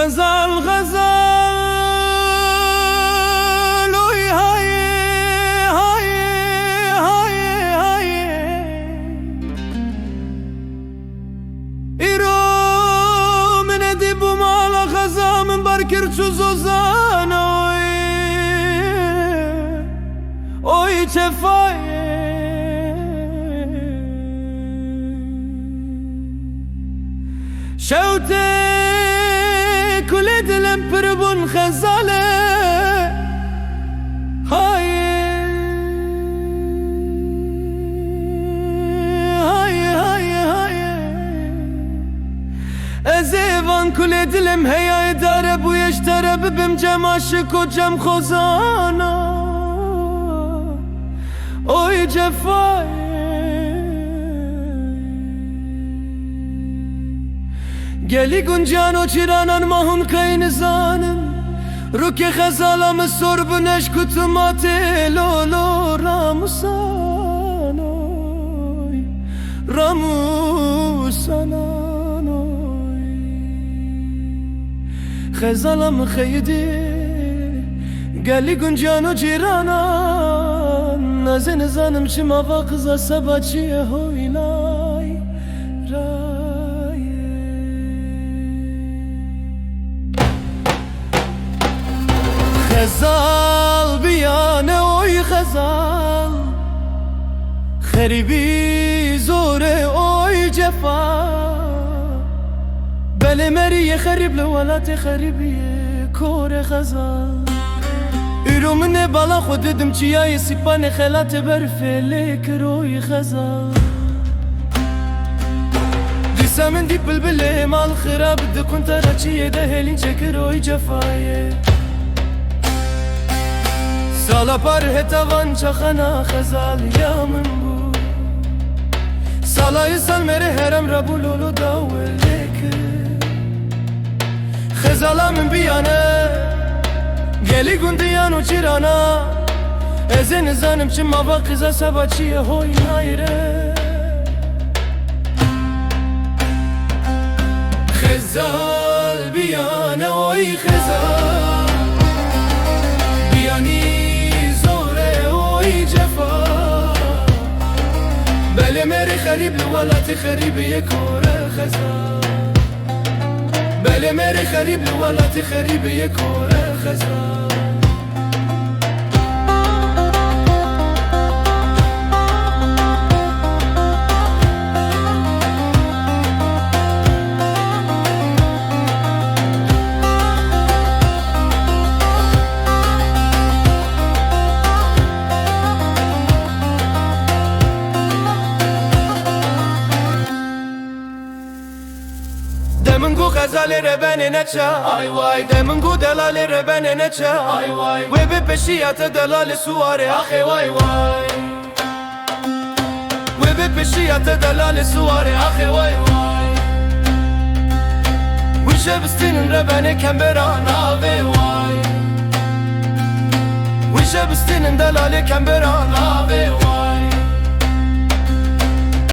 غزال غزال وي هاي هاي هاي هاي إيرو من أديبو مالا غزا من بركر تشوزوزان oy cefaye شوتي كل دلم بربون خزالة هاي هاي هاي هاي ازيفان كل دلم هيا يدارب ويشترب بمجم عشق وجم خزانا oy cefaye Geli guncan o çiranan mahun kayını zanım Ruke xezalamı sorbun eşkutumate lolo ramusan oy Ramusan oy Xezalamı xeydi Geli guncan o çiranan Nazın zanım çimava kıza sabaçıya hoylay raye Xezal biyane oy xezal Xeribi zore oy cefa Bele meriye xerib levalate xeribiye kore xezal ایرو منه بالا خود دم چیای سیپان خلات برفله کروی خزا دیسا من دی بلبله مال خراب دکن ترا چیه ده هلین چکروی جفایه سالا پر هتوان چخنا خزال یا من بو سالای سال مره هرم ربو لولو داول لکه خزالا من بیانه Geli gundiyan o çirana Ezen zanım çima bakıza sabaçıya hoy hayre Xezal biyane oy xezal Biyani zore oy cefa Bele meri xerib lvalati xeribiye kore xezal Bele meri xerib lvalati xeribiye kore xezal Demungu xezali rebeni neça ay vay Demungu delali rebeni neça ay vay Ve be peşiyate delali suare ahi vay vay Ve be peşiyate delali suare ahi vay vay Vişe bistinin rebeni kemberan ave vay Vişe bistinin delali kemberan ave vay